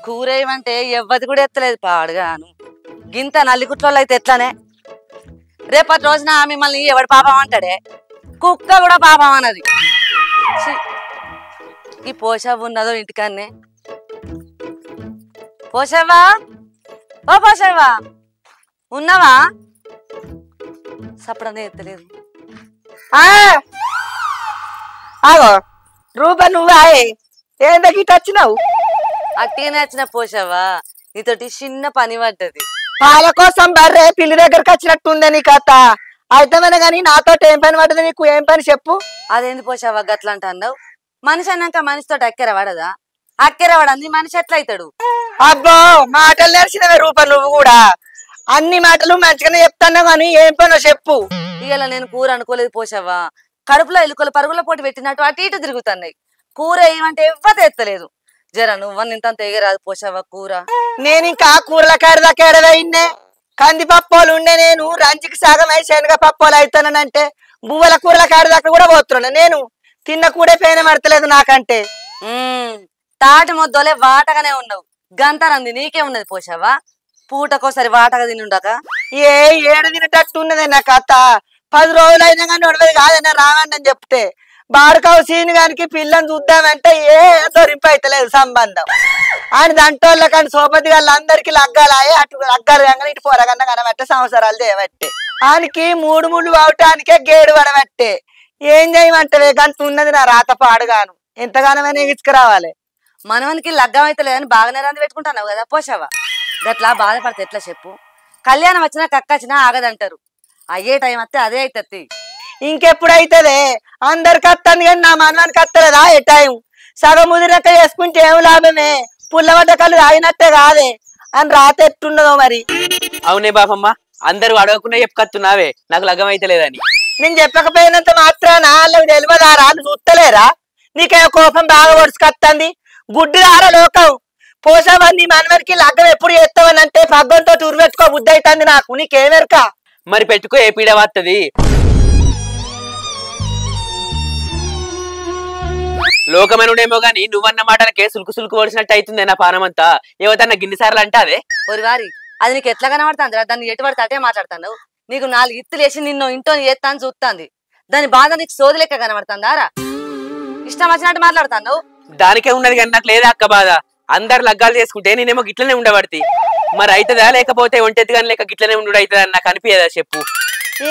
కూర ఏమంటే ఎవ్వది కూడా ఎత్తలేదు పాడుగాను. గింత నల్లికుట్లలో అయితే ఎట్లానే? రేపటి రోజున మిమ్మల్ని ఎవడు పాపం అంటాడే? కుక్క కూడా పాపం అన్నది. ఈ పోషవ్వ ఉన్నదో ఇంటికన్నే. పోషవ్వా, ఓ పోషవ్వా, ఉన్నావా? సపడనే ఎత్తలేదు. ఆగో రూప నువ్వా? ఏందకి వచ్చినావు? అట్టిగానే వచ్చిన పోషవ్వా, నీతోటి చిన్న పని పడ్డది. పాల కోసం బర్రె పిల్లి దగ్గరకు వచ్చినట్టుందే నీ కథ. అయితేనే గాని నాతో ఏం పని పడ్డది? నీకు ఏం పని చెప్పు. అదేంది పోషవ్వా గట్లా అంటున్నావు? మనిషి అన్నాక మనిషితో అక్కెర పడదా? అక్కెర పడంది మనిషి ఎట్లయితాడు? అబ్బో మాటలు నేర్చినవే రూప నువ్వు కూడా. అన్ని మాటలు మంచిగానే చెప్తాను గాని ఏం పనో చెప్పు. ఇవాళ నేను కూర అనుకోలేదు పోషవ్వా. కడుపులో ఎలుకలు పరుగుల పోటీ పెట్టినట్టు అటు ఇటు తిరుగుతున్నాయి. కూర ఏమంటే ఎవ్వత ఎత్తలేదు. జర నువ్వని ఇంత తెగరాదు పోషవ్వా కూర. నేను ఇంకా కూరల కాడదాకా ఎడవైన్నే. కందిపప్పోలు ఉండే నేను రంజికి సగం అయి శనగ పప్పోలు అవుతానంటే బువ్వల కూరల కాడదాకా కూడా పోతున్నా. నేను తిన్న కూడే పేన మడతలేదు నాకంటే. తాటి మొద్దలే వాటగానే ఉన్నావు. గంతరంది నీకే ఉన్నది పోషవ్వా. పూటకోసారి వాటగా తినుండక ఏ ఏడు తినేటట్టు ఉన్నదే నా కథ. 10 రోజులు అయినా కానీ నడవదు కాదన్నా రావండి అని చెప్తే బాడుకావు సీని గానికి పిల్లని చూద్దామంటే ఏ దొరింపు అయితలేదు సంబంధం. ఆయన దంటోళ్ళ కానీ సోపతి వాళ్ళందరికీ లగ్గాలాయే. అటు లగ్గాలు కానీ ఇటు పొరగన్న కనబట్టే సంవత్సరాలు చేయబట్టే ఆయనకి 3 ముళ్ళు అవటానికే గేడు పడబట్టే. ఏం చేయమంటే గంట ఉన్నది నా రాత పాడుగాను. ఎంతగానమైనా ఎగిచ్చుకురావాలి. మనవనికి లగ్గం అయితే లేదని బాగానే రంది పెట్టుకుంటున్నావు కదా పోషవ్వా. గట్లా బాధపడితే ఎట్లా చెప్పు? కళ్యాణం వచ్చినా కక్కచ్చినా ఆగదంటారు. అయ్యే టైం వస్తే అదే అవుతుంది. ఇంకెప్పుడైతే అందరికి వస్తుంది కానీ నా మనవానికి వస్తలేదా ఏ టైం? సగం ముదిరినక్క చేసుకుంటే ఏం లాభమే? పుల్లబడ్డ కళ్ళు తాగినట్టే కాదే అని రాత ఎట్టుండదో మరి. అవునే బాపమ్మ, అందరూ అడగకుండా చెప్పుకొస్తున్నావే నాకు లగ్గం అయితే లేదని. నేను చెప్పకపోయినంత మాత్రాన వాళ్ళకి తెలియదారా? అని చూస్తలేరా? నీకే కోపం బాగా ఒడుచుకొస్తుంది. గుడ్డిదారా లోకం. పోసావని మనవరికి లగ్గం ఎప్పుడు చేస్తావని అంటే పగ్గంతో తురువెట్టుకో బుద్ధి అవుతుంది నాకు. నీకేమెరక? మరి పెట్టుకో, ఏ పీడ వస్తుంది. లోకమనుడేమో గాని నువ్వన్న మాటలకే సులుకు సులుకు వడిసినట్టు అవుతుంది నా పానమంతా. ఏవతన్నా గిన్నిసార్లు అంటే అదే ఒరి వారి అది నీకు ఎట్లా కనబడుతుంది? దాన్ని ఎటు పడితే అటే మాట్లాడుతున్నావు. నీకు 4 ఇత్తులు వేసి నిన్ను ఇంట్లో చేస్తాను చూస్తుంది. దాని బాధ నీకు సోది లెక్క కనబడుతుందారా? ఇష్టం వచ్చినట్టు మాట్లాడుతున్నావు. దానికే ఉన్నది కానీ నాకు లేదా అక్క బాధ. అందరు లగ్గాలు చేసుకుంటే నేనేమో గిట్లనే ఉండబడితే మరి అవుతుందా? లేకపోతే ఒంటెత్తి కానీ లేక గిట్లనే ఉండు అవుతుందా అని నాకు అనిపించదా చెప్పు.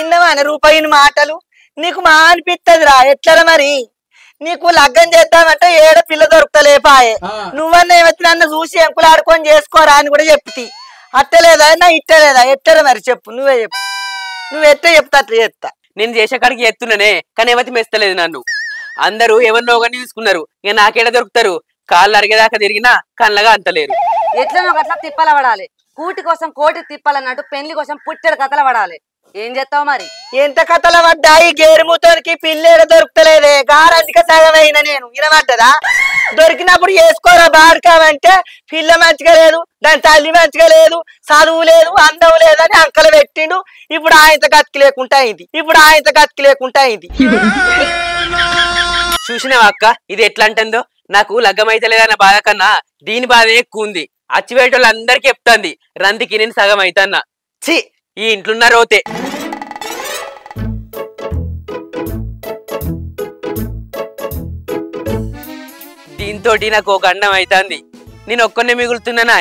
ఇన్నవా రూపాయిని మాటలు నీకు మా అనిపిస్తుందిరా. ఎట్లా మరి? నీకు లగ్గం చేద్దామంటే ఏడ పిల్ల దొరుకుతలేపాయే. నువ్వన్న ఏమొచ్చినన్న చూసి ఎంకులు ఆడుకొని చేసుకోరా అని కూడా చెప్తి. అట్టలేదా నా ఇట్టలేదా? ఎట్టరా మరి చెప్పు. నువ్వే చెప్పు. నువ్వు ఎట్టే చెప్తా అట్లా చెప్తా. నేను చేసే కాడికి ఎత్తున్నానే కానీ ఏమైతే మెస్తలేదు నన్ను. అందరూ ఎవరినో ఒకరిని చూసుకున్నారు. ఇక నాకేడ దొరుకుతారు? కాళ్ళు అరిగేదాకా తిరిగినా కళ్ళగా అంతలేరు. ఎట్లనో అట్లా తిప్పల పడాలి. కూటి కోసం కోటి తిప్పాలన్నట్టు పెళ్లి కోసం పుట్టెడు కథలు పడాలి. ఏం చేస్తావు మరి? ఎంత కథలు పడ్డాయి. గేరుముతోనికి పిల్లేడ దొరుకుతలేదే. గారంటిక సగమైనా నేను వినబడ్డదా? దొరికినప్పుడు చేసుకోరా బాడుకావంటే పిల్ల మంచిగా లేదు, దాని తల్లి మంచిగా లేదు, చదువు లేదు, అందం లేదని అంకలు పెట్టిండు. ఇప్పుడు ఆయనతో గతికి లేకుండా అయింది. చూసినావా అక్క ఇది ఎట్లా అంటుందో? నాకు లగ్గం అయితే లేదన్న బాధ కన్నా దీని బాధ ఎక్కువ ఉంది. అచ్చివేటోళ్ళు అందరికి చెప్తాంది రందికి నేను సగం అవుతాన్నా. ఛీ ఈ ఇంట్లున్న రోతే. దీంతో నాకు ఒక గండం అవుతుంది. నేను ఒక్కనే మిగులుతున్నానా?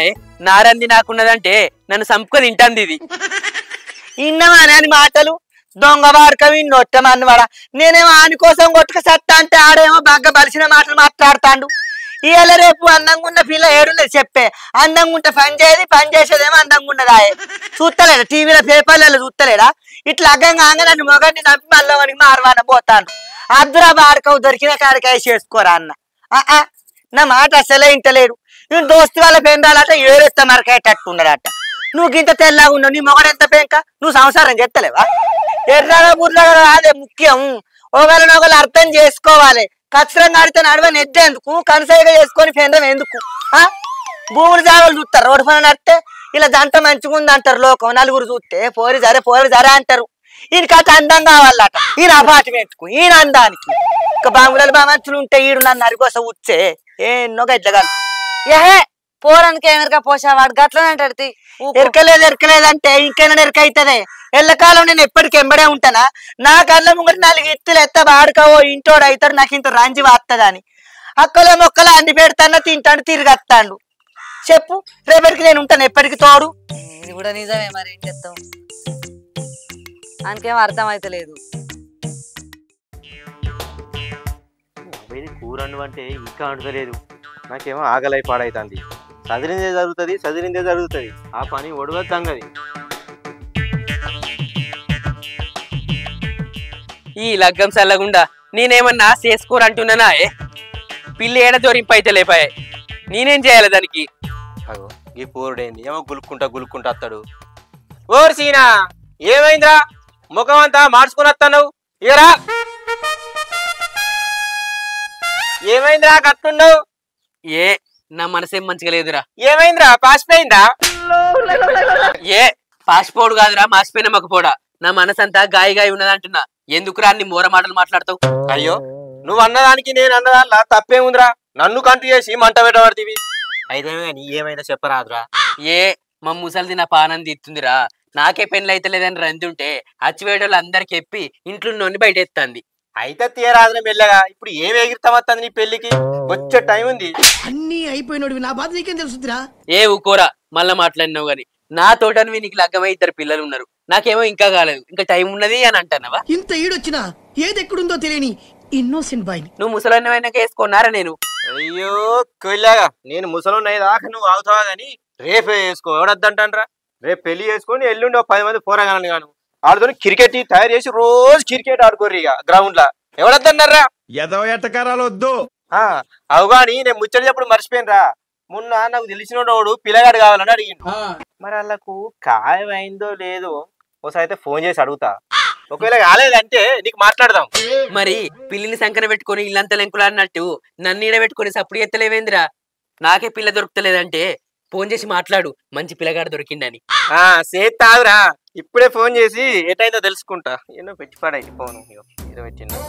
నారంది నాకున్నదంటే నన్ను సంపుకొని తింటాంది ఇది. ఇన్నవా అని మాటలు దొంగ వాడక విన్నొట్టమన్నవాడ. నేనేమో ఆని కోసం కొట్టుక సత్తా అంటే ఆడేమో బాగా బలిసిన మాటలు మాట్లాడతాడు. ఇవాళ రేపు అందంగా ఉన్న పిల్ల ఏడున్నది చెప్పే. అందంగా ఉంటే పని చేసేదేమో అందంగా ఉన్నదా? చూస్తలేడా? టీవీలో పేపర్లలో చూస్తలేడా? ఇట్లా అగ్గంగా నన్ను మొగడిని చంపి మళ్ళీ మారవాన పోతాను. అద్దురా వాడకవు దొరికిన కాడికాయ చేసుకోరా అన్న. నా మాట అసలే ఇంటలేడు. నేను దోస్తు వాళ్ళ పెండాలట ఏరెత్త మరకేటట్టు ఉన్నాడట. నువ్వు గింత తెల్లగా ఉన్నావు. నీ మొగడు ఎంత పెంక? నువ్వు సంసారం చేస్తలేవా? ఎర్రగా బుర్రగా రాదే ముఖ్యం. ఒకరినొకరు అర్థం చేసుకోవాలి. ఖచ్చితంగా ఆడితే నడవ నెట్టేందుకు? కనసైగా చేసుకొని పెండం ఎందుకు? భూములు జాగాలు చూస్తారు. రోడ్డు పని నడితే ఇలా జంట మంచిగా ఉంది అంటారు లోకం. నలుగురు చూస్తే పోరి జరే అంటారు. ఈయనకైతే అందం కావాలట, ఈయన అపార్ట్మెంట్కు ఈయన అందానికి. ఇంకా బాంగుల బామంతులు ఉంటే ఈడు నన్ను అరికోస ఉచ్చే ఎన్నో గడ్డగాలు. ఏహే పోరానికి ఏమరిగా పోసావాడు గట్లనే అంటాడు. ఎరకలేదంటే ఇంకైనా ఎరక అవుతుంది. ఎల్లకాలం నేను ఎప్పటికి ఎంబడే ఉంటానా? నా కళ్ళ ముంగటి 4 ఎత్తులు ఎత్త వాడుకోవో ఇంటోడు అవుతాడు, నాకు ఇంత రంజి వాత్తదని. అక్కల మొక్కలు అండి పెడతాను, తింటాడు, తిరిగి వస్తాడు. చెప్పు, రేపటికి నేను ఉంటాను ఎప్పటికి తోడు. ఇది కూడా నిజమే, మరి ఏం చేస్తాం? ఆయనకేం అర్థం అయితే లేదు. కూర అంటే ఇంకా అంటలేదు, నాకేమో ఆకలి పాడైతుంది. చదిరిందే జరుగుతుంది, ఆ పని ఒడవద్దంగది. ఈ లగ్గం చల్లగుండా నేనేమన్నా చేసుకోరంటున్నానా? పిల్లి ఏడ జోరింపు అయితే లేపాయే, నేనేం చేయాలి దానికి? అగో ఈ పోరుడేంది ఏమో గులుక్కుంటా వస్తాడు. ఓరు సీనా, ఏమైందిరా ముఖం అంతా మార్చుకుని వస్తాను? ఇయరా ఏమైందిరా కట్టున్నావు? ఏ నా మనసేం మంచిగా లేదురా. ఏమైందిరా పాసిపోయిందా? ఏ పాసిపోడు కాదురా, మాసిపోయిన మకపోడా. నా మనసంతా గాయ ఉన్నదంటున్నా. ఎందుకురా అన్ని మోర మాటలు మాట్లాడతావు? అయ్యో నువ్వు అన్నదానికి నేను అన్నదానిలా తప్పేముందిరా? నన్ను కంటు చేసి మంట పెట్టబడుతుంది. అయితే నీ ఏమైందా చెప్పరాదురా. ఏ మా ముసలిది నా పానం తీస్తుందిరా. నాకే పెళ్ళి అయితే లేదని రందుంటే అచ్చివేటోళ్ళు అందరికి చెప్పి ఇంట్లో నొన్ని బయట ఎత్తాంది. అయితే తీయరాదురా మెల్లగా. ఇప్పుడు ఏం ఎగిరితామత్తంది నీ పెళ్లికి? వచ్చే టైం ఉంది. అన్ని అయిపోయినోడివి, నా బాధ నీకేం తెలుసురా? ఏ ఊకోరా, మళ్ళా మాట్లాడినావు గాని. నా తోటని నీకు లగ్గమై 2 పిల్లలు ఉన్నారు, నాకేమో ఇంకా కాలేదు, ఇంకా టైం ఉన్నది అని అంటానవా? ఇంత ఈడొచ్చినా ఏది ఎక్కడుందో తెలియని ఇన్నోసెంట్ బాయ్. నువ్వు ముసలన్నమైనాక వేసుకున్నారా? నేను అయ్యో కొల్లాగా, నేను ముసలోన్నయ్య దాకా నువ్వు అవుతావా గాని రేపే వేసుకో. ఎవడద్దంటానరా? రేపు పెళ్లి చేసుకొని ఎల్లుండి 10 మంది పోరాగాను గాను వాళ్ళతో క్రికెట్ తయారు చేసి రోజు క్రికెట్ ఆడుకోర్రు ఇక గ్రౌండ్ లా. ఎవడద్దన్నారా? ఎదవ ఎట్టకారాలు వద్దు. అవుగాని నేను ముచ్చటప్పుడు మర్చిపోయినరా. మొన్న నాకు తెలిసినోడు పిల్లగాడు కావాలని అడిగిండు. మరి వాళ్ళకు ఖాయమైందో లేదో ఒకసారి అయితే ఫోన్ చేసి అడుగుతా. ఒకవేళ కాలేదంటే నీకు మాట్లాడదాం. మరి పిల్లిని సంకన పెట్టుకుని ఇల్లంతా లెంకులాడినట్టు నన్ను ఈడ పెట్టుకుని సప్పుడు ఎత్తలేవేందిరా? నాకే పిల్ల దొరుకుతలేదంటే ఫోన్ చేసి మాట్లాడు, మంచి పిల్లగాడు దొరికిందని. సేతాదురా, ఇప్పుడే ఫోన్ చేసి ఎటైందో తెలుసుకుంటా. ఎన్నో పెట్టిపాడైతే ఫోన్ ఏదో పెట్టిండు.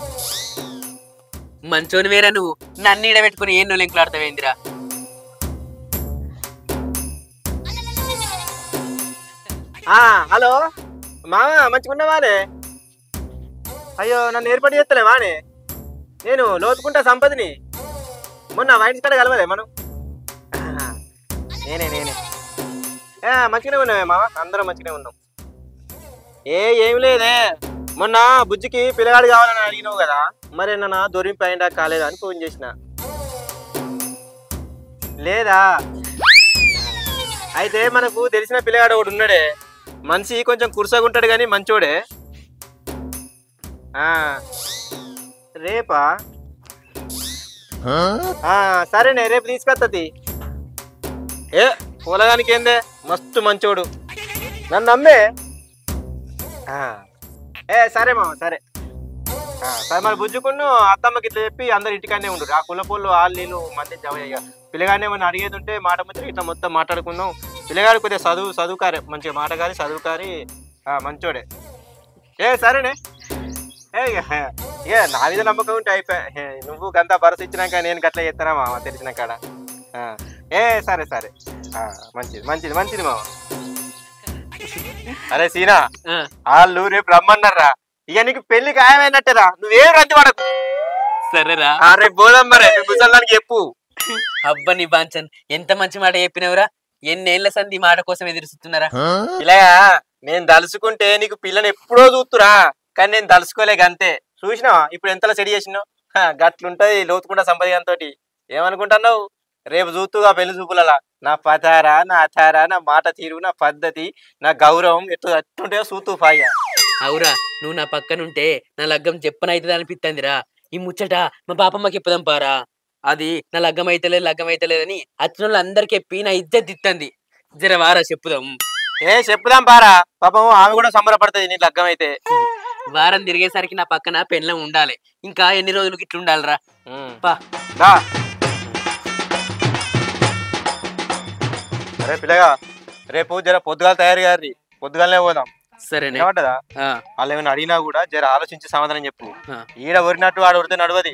మంచోని వేరా నువ్వు, నన్ను ఈడ పెట్టుకుని ఎన్నో లెంకులాడతావేందిరా? హలో మామ, మంచిగున్నావానే? అయ్యో నన్ను ఏర్పాటు చేస్తలే వానే. నేను లోతుకుంటా సంపదని. మొన్న వైన్స్ కాడ కలవలే మనం? నేనే మంచిగానే ఉన్నావే మామ, అందరం మంచిగానే ఉన్నాం. ఏమి లేదే, మొన్న బుజ్జికి పిల్లగాడు కావాలని అడిగినావు కదా, మరి నన్ను దొరింపు అయిందా కాలేదా అని ఫోన్ చేసిన. లేదా అయితే మనకు తెలిసిన పిల్లగాడు ఒకడు ఉన్నాడే, మనిషి కొంచెం కుర్సగుంటాడు కానీ మంచోడే. రేపా? సరేనే, రేపు తీసుకొత్తది. పొలగానికి ఏందే, మస్తు మంచోడు, నన్ను నమ్మే. సరే మామ, సరే సరే. మరి బుజ్జుకున్న అత్తమ్మకి ఇట్లా చెప్పి అందరు ఇంటికానే ఉండు. ఆ కుల పొల్లు వాళ్ళు నీళ్ళు మంది జమ అయ్యా. పిల్లగానే ఏమన్నా అడిగేది ఉంటే మాట ముచ్చట ఇట్లా మొత్తం మాట్లాడుకుందాం. పిల్లగాడు కొద్దిగా చదువుకారే, మంచిగా మాట కానీ చదువుకారి మంచోడే. సరేనే. నా మీద నమ్మకం ఉంటే అయిపోయా. నువ్వు గంతా భరోసా ఇచ్చినాక నేను గట్లా చేస్తానా మామ తెలిసిన కాడ. సరే సరే, మంచిది మామ. అరే సీనా, వాళ్ళు రేపు రమ్మన్నారా. ఇక నీకు పెళ్లి ఖాయమైనట్టేరా, నువ్వేం రద్దు పడకు. సరేరా, రేపు పోదాం. మరి ముసలానికి చెప్పు. అబ్బా నీ బాంచన్, ఎంత మంచి మాట చెప్పినవురా. ఎన్నేళ్ల సంది మాట కోసం ఎదురుస్తున్నారా? ఇలా నేను దలుచుకుంటే నీకు పిల్లని ఎప్పుడో చూస్తురా, కానీ నేను దలుచుకోలేక అంతే. చూసినావా ఇప్పుడు ఎంతలా సెడి చేసినావు? గట్లుంటది లోతుకుండా సంపద తోటి. ఏమనుకుంటున్నావు? రేపు చూస్తుగా పెళ్లి చూపులలా నా పతారా, నా అతారా, నా మాట తీరు, నా పద్ధతి, నా గౌరవం ఎట్టుంటే చూస్తూ పాయ్యా. అవురా, నువ్వు నా పక్కనుంటే నా లగ్గం చెప్పనైతుంది అనిపిస్తుందిరా. ఈ ముచ్చట మా పాపమ్మకి చెప్పుదాం పారా. అది నా లగ్గం అయితలేదని అచ్చిన వాళ్ళు అందరికి చెప్పి నా ఇజ్జత్ ఇస్తుంది. జర వారా చెప్పుదాం. చెప్పుదాం పారా, పాపం ఆమె కూడా సంబరపడుతుంది నీ లగ్గం అయితే. వారం తిరిగేసరికి నా పక్కన పెళ్ళం ఉండాలి. ఇంకా ఎన్ని రోజులకి ఇట్లా ఉండాలిరా? అరే పిల్లగా, రేపు జర పొద్దుగాల తయారు గారి, పొద్దుగాలనే పోదాం. సరేనే ఏమంటదా ఆ, వాళ్ళు ఏమైనా అడిగినా కూడా జర ఆలోచించి సమాధానం చెప్పు. ఆ. ఈడ ఒరినట్టు వాడు ఒరితే నడవది.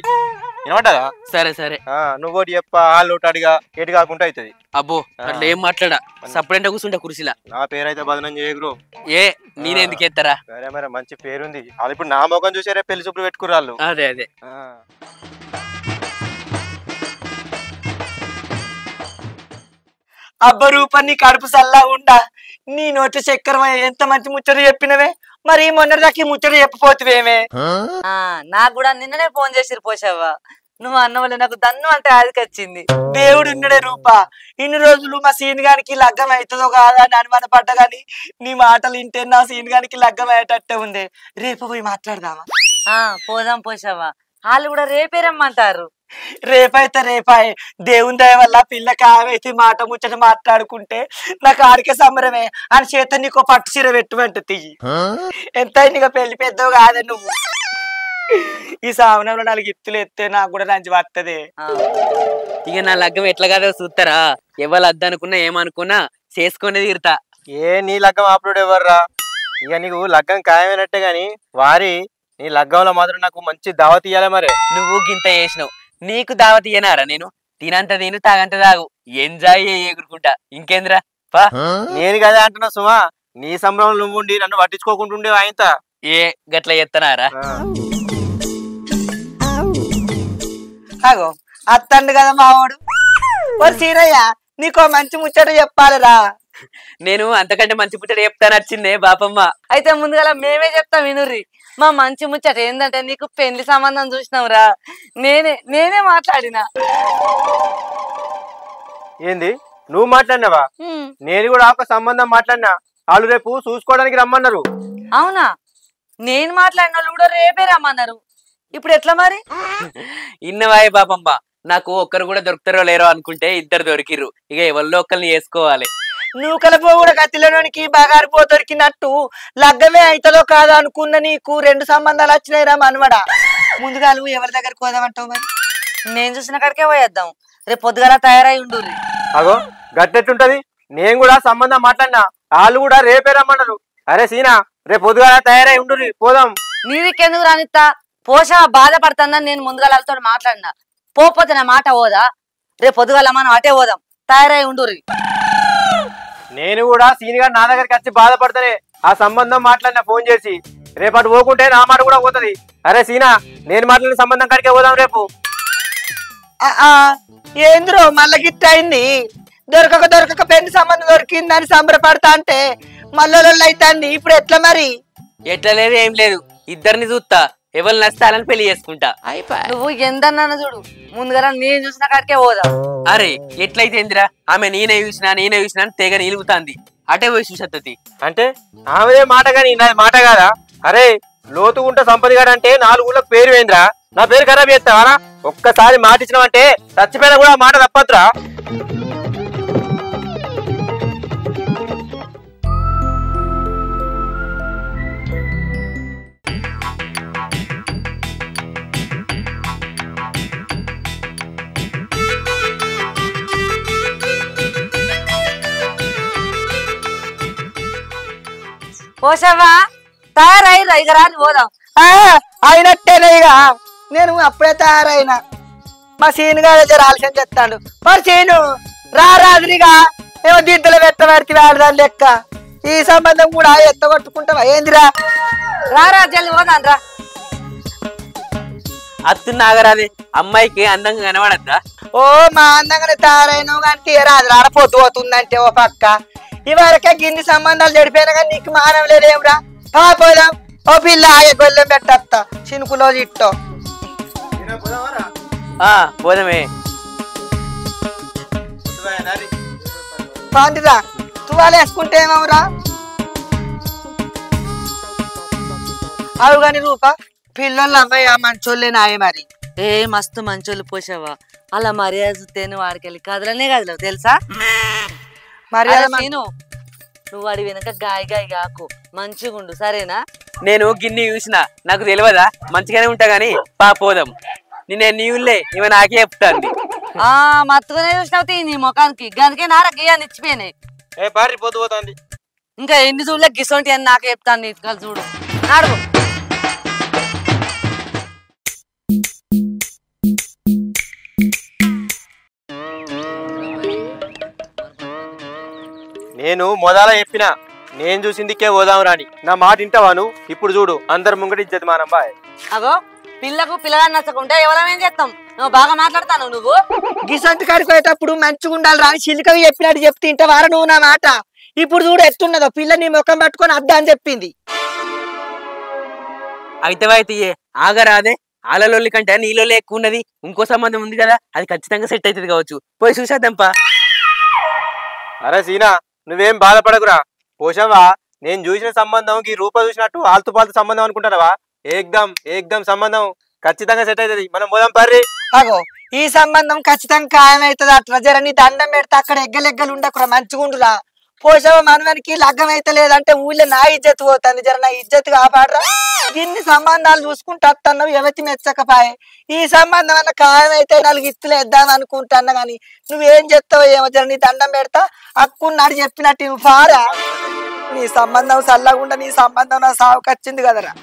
ఏమంటదా సరే సరే. నువ్వు ఒకటి చెప్ప వాళ్ళు ఒకటి అడిగా ఎటు కాకుండా అవుతుంది. అబ్బో అట్లా ఏం మాట్లాడా, సపరేట్ కూర్చుంటా కుర్చీలా. నా పేరైతే బదనం చేయగురు. ఏ నేనెందుకు ఎత్తారా? సరే మరి మంచి పేరుంది. వాళ్ళు ఇప్పుడు నా ముఖం చూసారే పెళ్లి చూపులు పెట్టుకుర్రు వాళ్ళు. అదే అదే. అబ్బ రూపాన్ని కడుపు సల్లా ఉండా, నీ నోటి చక్కెర ఎంత మంచి ముచ్చట చెప్పినవే, మరి మొన్నటిదాకా ఈ ముచ్చట చెప్పిపోతువేమే. నాకు కూడా నిన్ననే ఫోన్ చేసిరు పోసావా, నువ్వు అన్న వల్ల నాకు దన్ను అంటే ఆదికి వచ్చింది. దేవుడు ఉన్నడే రూపా, ఇన్ని రోజులు మా సీన్ గానికి లగ్గం అవుతుందో కాదా అని అనుమాన పడ్డా గాని నీ మాటలు వింటే నా సీన్ గానికి లగ్గం అయ్యేటట్టే ఉంది. రేపు పోయి మాట్లాడదామా? పోదాం పోసావా, వాళ్ళు కూడా రేపే రమ్మంటారు. రేపైతే రేపాయే, దేవుని దయ వల్ల పిల్ల కావైతే మాట ముచ్చట మాట్లాడుకుంటే నాకు ఆడికే సంబరమే అని చేత నీకు పట్టు చీర పెట్టుమంట తీయి. ఎంత నీకు పెళ్లి పెద్దవు కాదే నువ్వు. ఈ సావనంలో 4 ఇత్తులు ఎత్తే నాకు కూడా రంచి వస్తుంది. ఇక నా లగ్గం ఎట్లా కాదో చూస్తారా? ఎవరు అద్దనుకున్నా ఏమనుకున్నా చేసుకునే తీరుతా. నీ లగ్గం అప్లోడ్ ఎవర్రా? ఇక నీకు లగ్గం ఖాయమైనట్టే గాని నీ లగ్గంలో మాత్రం నాకు మంచి దావత్ ఇయ్యాలి. మరి నువ్వు గింత చేసినావు, నీకు దావత్ ఇయ్యనారా? నేను తినంత తిను తాగంత తాగు, ఎంజాయ్ ఎగురుకుంటా. ఇంకేంద్రా పా. నేను కదా అంటున్నా సుమా, నీ సంబరం నువ్వు ఉండి నన్ను పట్టించుకోకుంటుండే ఆయనత ఏ గట్ల ఎత్తనారా? అగో అత్తండు కదా మావాడు. ఓ సీరయ్య, నీకో మంచి ముచ్చట చెప్పాలిరా. నేను అంతకంటే మంచి పుట్టడు చెప్తాను వచ్చిందే బాపమ్మ. అయితే ముందుగా మేమే చెప్తాం వినుర్రి. మా మంచి ముచ్చట ఏంటంటే నీకు పెళ్లి సంబంధం చూసినావురా, నేనే మాట్లాడినా. ఏంది నువ్వు మాట్లాడినావా? నేను కూడా ఒక సంబంధం మాట్లాడినా. వాళ్ళు రేపు చూసుకోవడానికి రమ్మన్నారు. అవునా? నేను మాట్లాడిన వాళ్ళు కూడా రేపే రమ్మన్నారు. ఇప్పుడు ఎట్లా మరి? ఇన్నవాయి బాపమ్మ, నాకు ఒక్కరు కూడా దొరుకుతారో లేరో అనుకుంటే 2 దొరికిర్రు. ఇక ఎవరిలో ఒకరిని చేసుకోవాలి. నూకల పో కూడా కత్తిలోనికి బగారు పో దొరికినట్టు లగ్గమే అయితలో కాదా అనుకున్న నీకు 2 సంబంధాలు వచ్చినాయిరా మనవడా. ముందుగా నువ్వు ఎవరి దగ్గరికి పోదామంటావు? మరి నేను చూసిన కాడికే పోయేద్దాం. రేపు పొద్దుగాల తయారై ఉండు. అగో గట్టెట్టుంటది. నేను కూడా సంబంధం మాట్లాడినా, వాళ్ళు కూడా రేపే రమ్మన్నారు. అరే సీనా, రేపు పొద్దుగా తయారై ఉండు, పోదాం. నీకెందుకు రానిస్తా? పోషా బాధపడుతుందని నేను ముందుగా వాళ్ళతో మాట్లాడినా. పోతే నా మాట పోదా? రేపు పొద్దుగాల మనం అటే పోదాం, తయారై ఉండు. నేను కూడా సీని గారు నా దగ్గరికి వచ్చి బాధపడతానే ఆ సంబంధం మాట్లాడినా ఫోన్ చేసి. రేపు అటు పోకుంటే నా మాట కూడా పోతుంది. అరే సీనా, నేను మాట్లాడిన సంబంధం కాడికే పోదాం రేపు. ఏంద్రో మళ్ళా గిట్ట అయింది? దొరకక పెళ్లి సంబంధం దొరికిందని సంబరపడతా అంటే మళ్ళీ అవుతాంది. ఇప్పుడు ఎట్లా మరి? ఎట్లా లేదు ఏం లేదు, ఇద్దరిని చూస్తా, ఎవరు నచ్చాలని పెళ్లి చేసుకుంటా. నువ్వు ఎందన్నా చూడు, ముందుగా నేను చూసిన కాడికే పోదాం. అరే ఎట్లయితే ఏందిరా, ఆమె నేనే చూసినా అని తెగ నిలుగుతాంది. అటే పోయి చూసత్తది. అంటే ఆమెదే మాట గాని నాది మాట కాదా? అరే లోతుగుంట సంపది గారు అంటే 4 ఊళ్ళకి పేరు ఏంద్రా? నా పేరు ఖరాబ్ చేస్తావారా? ఒక్కసారి మాట ఇచ్చినావంటే చచ్చిపోయినా కూడా మాట తప్పద్రా. పోషావా తయారై రైగరాని పోదాం. అయినట్టేనే ఇక నేను అప్పుడే తయారైనా. మా సీను గారు జర ఆలస్యం చెప్తాడు. మరి సీను రాదురిగా ఏమో దిద్దులు పెట్టబడితే ఆడదాని లెక్క ఈ సంబంధం కూడా ఎత్తగొట్టుకుంటావా ఏందిరా? రారా జల్ది పోదాం రా. అత్తున్నాగరాది, అమ్మాయికి అందంగా కనబడద్దా? ఓ మా అందంగానే తయారైనావు కానీ రాదు ఆడపోతూ పోతుందంటే ఓ పక్క. ఇవరకే గిన్ని సంబంధాలు చెడిపోయినా కానీ నీకు మానం లేదేమ్రా? పోదాం. ఓ పిల్ల గొల్లెం పెట్టత్తా చినుకులో ఇట్టో. పోదమే పాండిరా తువాలు వేసుకుంటే ఏమవురా? అవు కాని రూపా, పిల్లలు అమ్మాయి ఆ మంచోళ్ళే నాయ మరి. మస్తు మంచోళ్ళు పోసావా, అలా మర్యాద చూస్తేనే వాడికెళ్ళి కదలనే కదలవు తెలుసా? మర్యాద నేను నువ్వు వాడి వెనక గాయ కాకు, మంచిగుండు సరేనా? నేను గిన్ని చూసిన, నాకు తెలియదా? మంచిగానే ఉంటా గాని పోదాం. నేను నీవులే ఇవ నాకే చెప్తాంది. మత్తుగానే చూసినావు నీ ముఖానికి, గనికే నారా గేయాన్ని ఇచ్చిపోయినాయి. భారీ పొద్దు పోతుంది. ఇంకా ఎన్ని చూడలే గిసొంటి అని నాకే చెప్తాను నీ చూడు నాడు నేను మొదల చెప్పిన నేను చూసిందికే పోదాం రాని నా మాట వింటావాను ఇప్పుడు చూడు అందరు ముంగటి ఇచ్చేది మానం బాయ్ అగో పిల్లకు పిల్లగాని నచ్చకుంటే ఎవరం ఏం చేస్తాం నువ్వు బాగా మాట్లాడతాను నువ్వు గిసంటి కాడికి పోయేటప్పుడు మంచిగా ఉండాలి రాని చిలుకవి చెప్పినట్టు చెప్తే ఇంట వార నువ్వు నా మాట ఇప్పుడు చూడు ఎత్తున్నదో పిల్ల నీ ముఖం పట్టుకొని అద్దా అని చెప్పింది. అయితే ఆగరాదే ఆలలోల్లి కంటే నీళ్ళలో ఎక్కువ ఉన్నది ఇంకో సంబంధం ఉంది కదా అది ఖచ్చితంగా సెట్ అవుతుంది కావచ్చు పోయి చూసేద్దాంపా. అరే సీనా నువ్వేం బాధపడకురా పోషవా నేను చూసిన సంబంధం ఈ రూప చూసినట్టు ఆల్తుపాల్తు సంబంధం అనుకుంటారా ఏకదం సంబంధం ఖచ్చితంగా సెట్ అవుతుంది మనం పోదాం పర్రి. అగో ఈ సంబంధం ఖచ్చితంగా ఖాయమవుతుంది అట్లా జర నీ దండం పెడితే అక్కడ ఎగ్గలెగ్గలు ఉండకురా మంచిగుండురా. పోషవ మనవనికి లగ్గం అయితే లేదంటే ఊళ్ళో నా ఇజ్జత్ పోతుంది జర నా ఇజ్జత్ కాపాడరా. ఇన్ని సంబంధాలు చూసుకుంటా అత్తన్నావు ఎవతి మెచ్చకపాయే ఈ సంబంధం అన్న ఖాయమైతే 4 ఇత్తులు వేద్దాం అనుకుంటున్నా కానీ నువ్వేం చెప్తావో ఏమో జర నీ దండం పెడతా అక్కున్నాడు చెప్పినట్టు నువ్వు పారా. నీ సంబంధం చల్లకుండా నీ సంబంధం నా సావుకు వచ్చింది కదరా.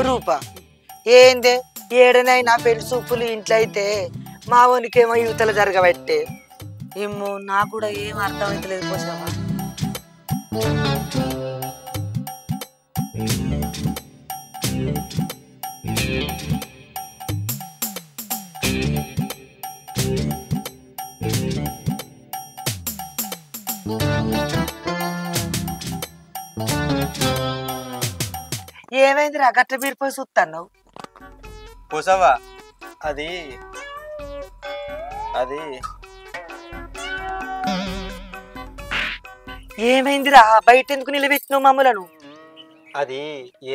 రూప ఏందే ఏడనైనా పెళ్లి చూపులు ఇంట్లో అయితే మా ఓనికేమో యువతలు జరగబట్టే ఏమో నాకు కూడా ఏం అర్థమైతలేదు పోసావా. ఏమైందిరా గట్ల బీరిపోయి చూస్తాను పోసవా అది ఏమైందిరా బయట ఎందుకు నిలబెట్టినావు మమ్మలను. అది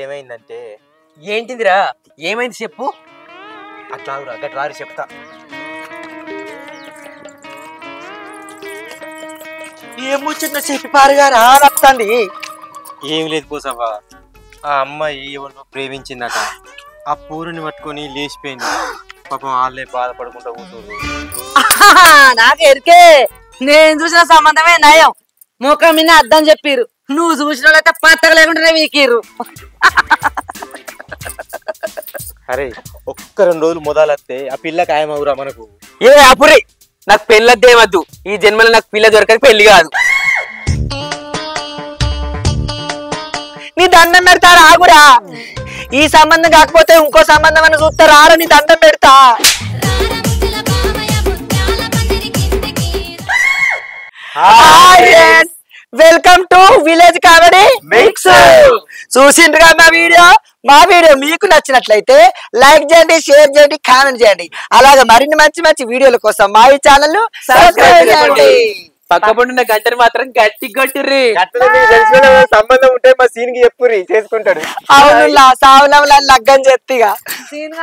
ఏమైందంటే ఏంటిదిరా ఏమైంది చెప్పు. అట్లా గట్రారి చెప్తా. ఏం ముచ్చట చెప్పి పారుగారా వస్తుంది. ఏం లేదు పోసవా ఆ అమ్మాయి ఎవరినో ప్రేమించిందట ఆ పూరుని పట్టుకొని లేచిపోయింది పాపం వాళ్ళే బాధపడుకుంటా కూర్చోరు. నాకు ఎరికే నేను చూసిన సంబంధమే నయం ముఖం మీద అర్థం చెప్పిర్రు నువ్వు చూసిన వాళ్ళైతే పత్తగా లేకుండా వీకిర్రు. అరే ఒక్క 2 రోజులు మొదలత్తే ఆ పిల్ల ఖాయమవురా మనకు. ఏ అపురి నాకు పెళ్ళద్దేమద్దు ఈ జన్మలో నాకు పిల్ల దొరకదు పెళ్లి కాదు. నీ దండం పెడతా రాగురా ఈ సంబంధం కాకపోతే ఇంకో సంబంధం అని చూస్తా రారా నీ దండం పెడతా. Welcome to village comedy mix. చూసిండ్రుగా మా వీడియో మీకు నచ్చినట్లయితే లైక్ చేయండి షేర్ చేయండి కామెంట్ చేయండి అలాగే మరిన్ని మంచి వీడియోల కోసం మా ఈ ఛానల్ సబ్స్క్రైబ్ చేయండి. పక్క పండున్న గంటను మాత్రం గట్టి కొట్టిర్రి. సంబంధం ఉంటే మా సీన్ కి చెప్పుర్రి చేసుకుంటాడు. అవును సావులం లగ్గం చెప్తిగా సీన్